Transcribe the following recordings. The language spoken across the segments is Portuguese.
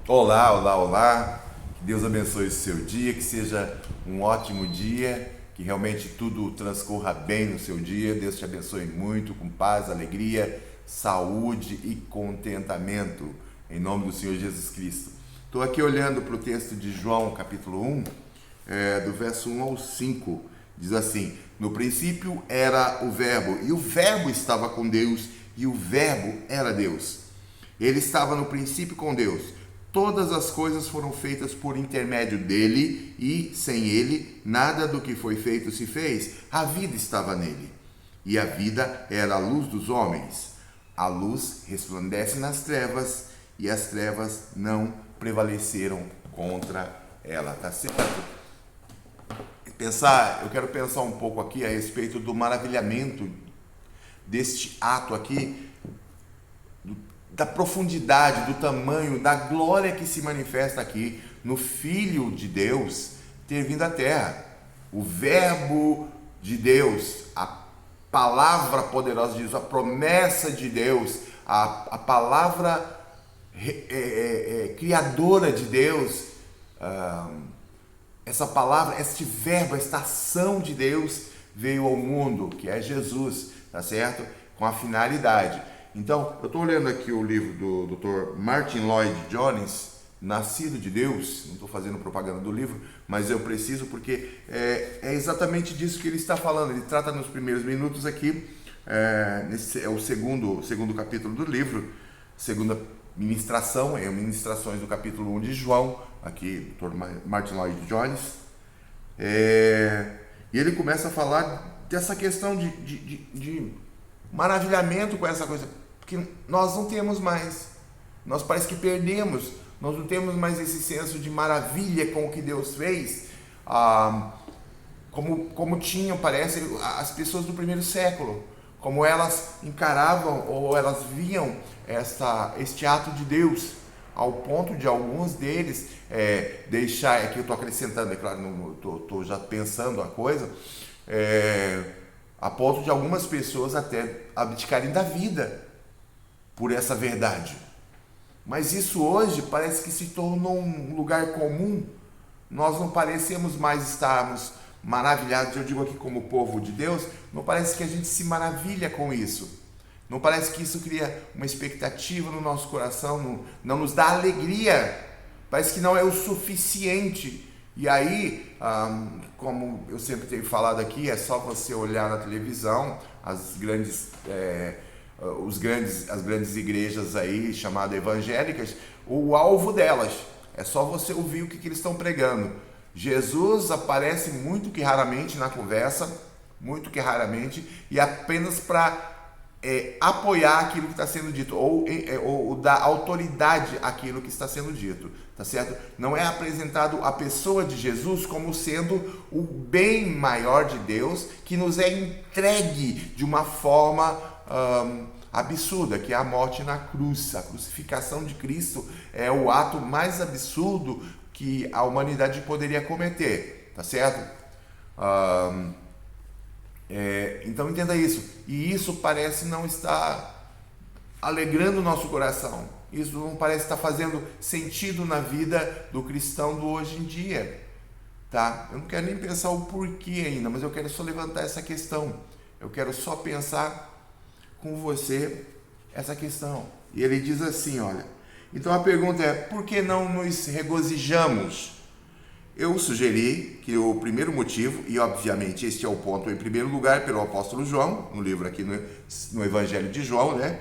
Olá, olá, olá. Que Deus abençoe o seu dia, que seja um ótimo dia, que realmente tudo transcorra bem no seu dia. Deus te abençoe muito, com paz, alegria, saúde e contentamento, em nome do Senhor Jesus Cristo. Estou aqui olhando para o texto de João, capítulo 1, do verso 1 ao 5. Diz assim: no princípio era o Verbo, e o Verbo estava com Deus, e o Verbo era Deus. Ele estava no princípio com Deus. Todas as coisas foram feitas por intermédio dele, e sem ele, nada do que foi feito se fez. A vida estava nele, e a vida era a luz dos homens. A luz resplandece nas trevas, e as trevas não prevaleceram contra ela. Tá certo? Eu quero pensar um pouco aqui a respeito do maravilhamento deste ato aqui, da profundidade, do tamanho, da glória que se manifesta aqui no Filho de Deus ter vindo à Terra. O Verbo de Deus, a palavra poderosa de Deus, a promessa de Deus, a palavra criadora de Deus, essa palavra, este verbo, esta ação de Deus veio ao mundo, que é Jesus, tá certo? Com a finalidade. Então, eu estou olhando aqui o livro do Dr. Martyn Lloyd-Jones, Nascido de Deus. Não estou fazendo propaganda do livro, mas eu preciso, porque é exatamente disso que ele está falando. Ele trata nos primeiros minutos aqui, é o segundo capítulo do livro, segunda ministração, ministrações do capítulo 1 de João, aqui, Dr. Martyn Lloyd-Jones. E ele começa a falar dessa questão de maravilhamento com essa coisa, porque nós não temos mais, nós parece que perdemos, nós não temos mais esse senso de maravilha com o que Deus fez, como tinham, parece, as pessoas do primeiro século, como elas encaravam ou elas viam este ato de Deus, ao ponto de alguns deles deixar, aqui eu estou acrescentando, é claro, estou já pensando a coisa, a ponto de algumas pessoas até abdicarem da vida por essa verdade. Mas isso hoje parece que se tornou um lugar comum. Nós não parecemos mais estarmos maravilhados, eu digo aqui como povo de Deus, não parece que a gente se maravilha com isso. Não parece que isso cria uma expectativa no nosso coração, não nos dá alegria. Parece que não é o suficiente. E aí, como eu sempre tenho falado aqui, é só você olhar na televisão as grandes igrejas aí, chamadas evangélicas, o alvo delas. É só você ouvir o que eles estão pregando. Jesus aparece muito que raramente na conversa, muito que raramente, e apenas para apoiar aquilo que está sendo dito, ou dar autoridade àquilo que está sendo dito, tá certo? Não é apresentado a pessoa de Jesus como sendo o bem maior de Deus, que nos é entregue de uma forma absurda, que é a morte na cruz. A crucificação de Cristo é o ato mais absurdo que a humanidade poderia cometer, tá certo? Então entenda isso, e isso parece não estar alegrando o nosso coração, isso não parece estar fazendo sentido na vida do cristão do hoje em dia, tá? Eu não quero nem pensar o porquê ainda, mas eu quero só levantar essa questão, eu quero só pensar com você essa questão. E ele diz assim, olha, então a pergunta é, por que não nos regozijamos? Eu sugeri que o primeiro motivo, e obviamente este é o ponto em primeiro lugar pelo apóstolo João, no livro aqui no Evangelho de João, né?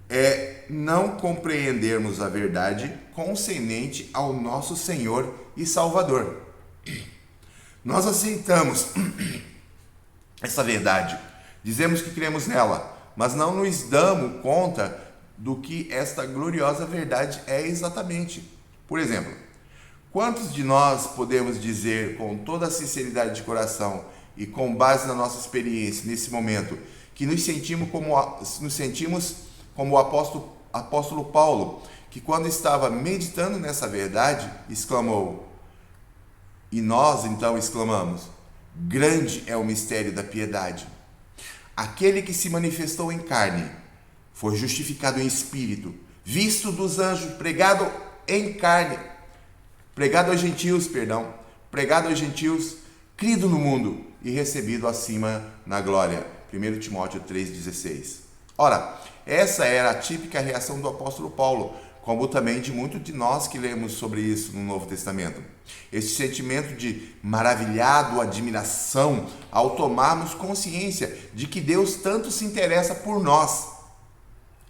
É não compreendermos a verdade concernente ao nosso Senhor e Salvador. Nós aceitamos essa verdade, dizemos que cremos nela, mas não nos damos conta do que esta gloriosa verdade é exatamente. Por exemplo, quantos de nós podemos dizer com toda a sinceridade de coração e com base na nossa experiência nesse momento que nos sentimos como o apóstolo Paulo, que quando estava meditando nessa verdade, exclamou, e nós então exclamamos, grande é o mistério da piedade. Aquele que se manifestou em carne, foi justificado em espírito, visto dos anjos, pregado em carne, pregado aos gentios, crido no mundo e recebido acima na glória. 1 Timóteo 3,16. Ora, essa era a típica reação do apóstolo Paulo, como também de muitos de nós que lemos sobre isso no Novo Testamento. Esse sentimento de maravilhado, admiração, ao tomarmos consciência de que Deus tanto se interessa por nós.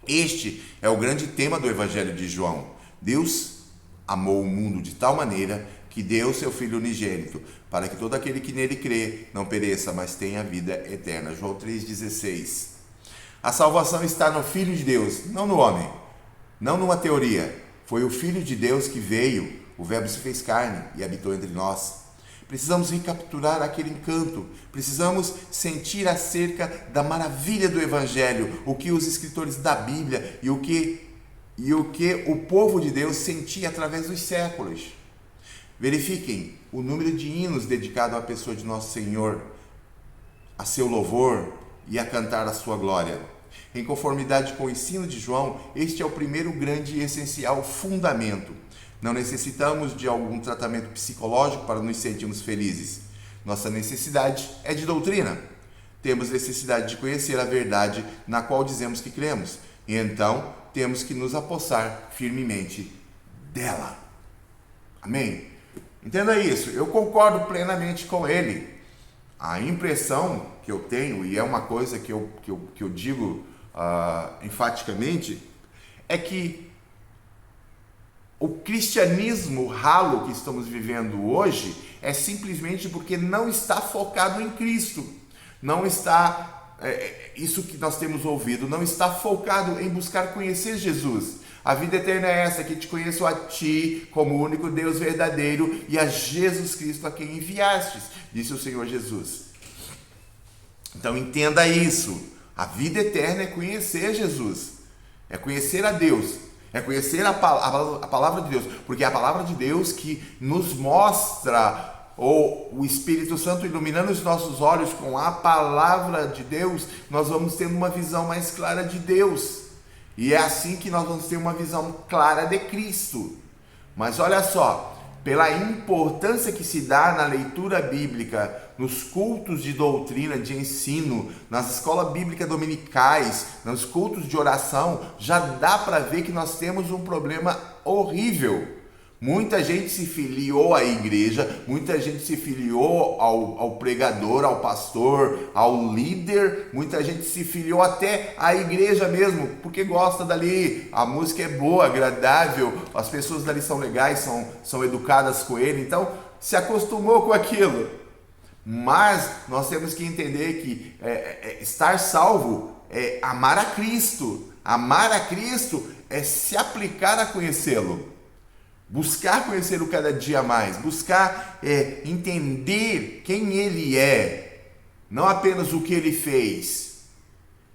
Este é o grande tema do Evangelho de João. Deus amou o mundo de tal maneira que deu seu Filho unigênito, para que todo aquele que nele crê não pereça, mas tenha vida eterna. João 3,16. A salvação está no Filho de Deus, não no homem, não numa teoria. Foi o Filho de Deus que veio, o Verbo se fez carne e habitou entre nós. Precisamos recapturar aquele encanto, precisamos sentir acerca da maravilha do Evangelho, o que os escritores da Bíblia e o que o povo de Deus sentia através dos séculos. Verifiquem o número de hinos dedicados à pessoa de nosso Senhor, a seu louvor e a cantar a sua glória. Em conformidade com o ensino de João, este é o primeiro grande e essencial fundamento. Não necessitamos de algum tratamento psicológico para nos sentirmos felizes. Nossa necessidade é de doutrina. Temos necessidade de conhecer a verdade na qual dizemos que cremos. E então temos que nos apossar firmemente dela. Amém? Entenda isso. Eu concordo plenamente com ele. A impressão que eu tenho, e é uma coisa que eu digo enfaticamente, é que o cristianismo ralo que estamos vivendo hoje é simplesmente porque não está focado em Cristo. Não está, isso que nós temos ouvido, não está focado em buscar conhecer Jesus. A vida eterna é essa, que te conheço a ti como o único Deus verdadeiro e a Jesus Cristo a quem enviastes, disse o Senhor Jesus. Então entenda isso. A vida eterna é conhecer Jesus, é conhecer a Deus, é conhecer a palavra de Deus, porque é a palavra de Deus que nos mostra, ou o Espírito Santo iluminando os nossos olhos com a palavra de Deus, nós vamos tendo uma visão mais clara de Deus. E é assim que nós vamos ter uma visão clara de Cristo. Mas olha só, pela importância que se dá na leitura bíblica, nos cultos de doutrina, de ensino, nas escolas bíblicas dominicais, nos cultos de oração, já dá para ver que nós temos um problema horrível. Muita gente se filiou à igreja, muita gente se filiou ao pregador, ao pastor, ao líder, muita gente se filiou até à igreja mesmo, porque gosta dali, a música é boa, agradável, as pessoas dali são legais, são educadas com ele, então se acostumou com aquilo. Mas nós temos que entender que estar salvo é amar a Cristo. Amar a Cristo é se aplicar a conhecê-lo. Buscar conhecê-lo cada dia mais, buscar entender quem ele é, não apenas o que ele fez,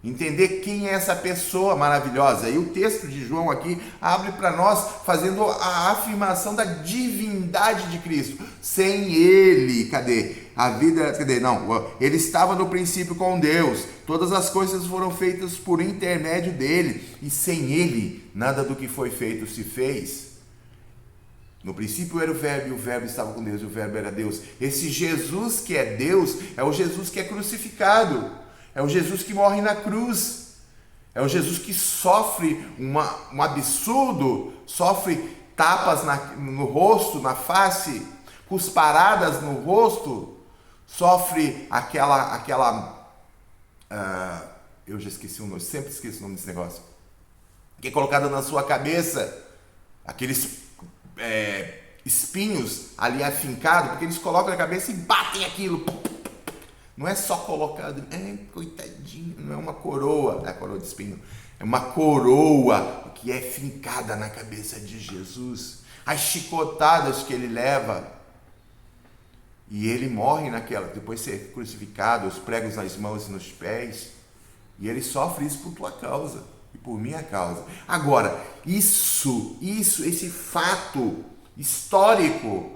entender quem é essa pessoa maravilhosa. E o texto de João aqui abre para nós fazendo a afirmação da divindade de Cristo. Sem ele, ele estava no princípio com Deus, todas as coisas foram feitas por intermédio dele, e sem ele, nada do que foi feito se fez. No princípio era o Verbo, e o Verbo estava com Deus, e o Verbo era Deus. Esse Jesus que é Deus, é o Jesus que é crucificado, é o Jesus que morre na cruz, é o Jesus que sofre um absurdo, sofre tapas no rosto, na face, cusparadas no rosto, sofre eu já esqueci o nome, sempre esqueço o nome desse negócio, que é colocado na sua cabeça, aqueles espinhos ali afincados, porque eles colocam na cabeça e batem aquilo. Não é só colocado, coitadinho, não é uma coroa, é a coroa de espinho, é uma coroa que é fincada na cabeça de Jesus, as chicotadas que ele leva, e ele morre depois de ser crucificado, os pregos nas mãos e nos pés, e ele sofre isso por tua causa e por minha causa. Agora, esse fato histórico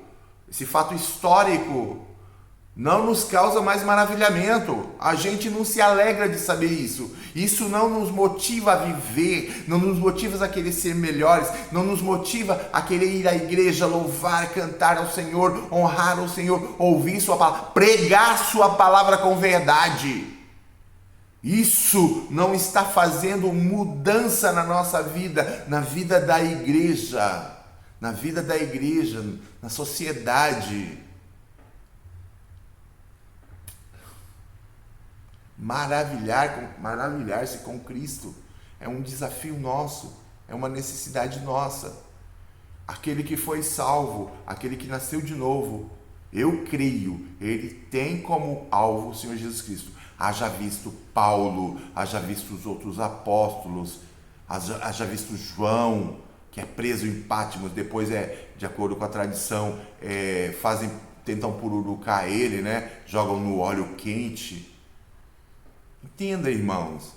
Não nos causa mais maravilhamento. A gente não se alegra de saber isso. Isso não nos motiva a viver, não nos motiva a querer ser melhores, não nos motiva a querer ir à igreja, louvar, cantar ao Senhor, honrar o Senhor, ouvir sua palavra, pregar sua palavra com verdade. Isso não está fazendo mudança na nossa vida, na vida da igreja, na sociedade. Maravilhar-se com Cristo é um desafio nosso, é uma necessidade nossa. Aquele que foi salvo, aquele que nasceu de novo, eu creio, ele tem como alvo o Senhor Jesus Cristo. Haja visto Paulo, haja visto os outros apóstolos, haja visto João, que é preso em Patmos, depois de acordo com a tradição, tentam pururucar ele, né? Jogam no óleo quente. Entenda, irmãos.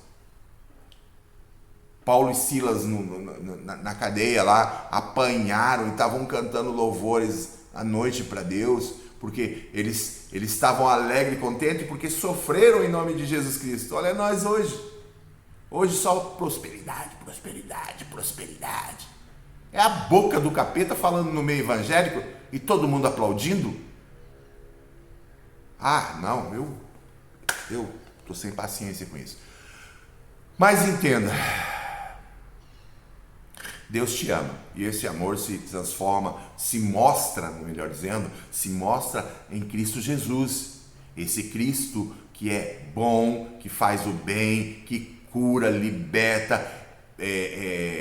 Paulo e Silas na cadeia lá apanharam e estavam cantando louvores à noite para Deus, porque eles estavam alegres e contentes porque sofreram em nome de Jesus Cristo. Olha nós hoje. Hoje só prosperidade, prosperidade, prosperidade. É a boca do capeta falando no meio evangélico e todo mundo aplaudindo. Ah, não, eu estou sem paciência com isso. Mas entenda, Deus te ama e esse amor se transforma, se mostra, melhor dizendo, se mostra em Cristo Jesus. Esse Cristo que é bom, que faz o bem, que cura, liberta,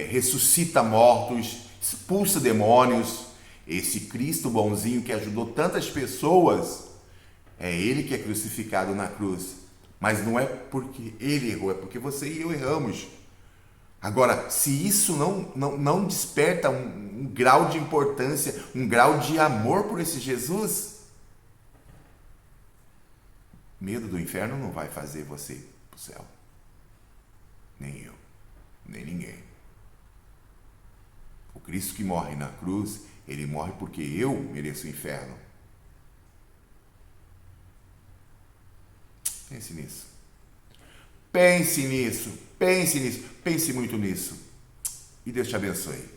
ressuscita mortos, expulsa demônios. Esse Cristo bonzinho que ajudou tantas pessoas, é Ele que é crucificado na cruz. Mas não é porque Ele errou, é porque você e eu erramos. Agora, se isso não desperta um grau de importância, um grau de amor por esse Jesus, medo do inferno não vai fazer você para o céu. Nem eu, nem ninguém. O Cristo que morre na cruz, Ele morre porque eu mereço o inferno. Pense nisso. Pense nisso. Pense muito nisso. E Deus te abençoe.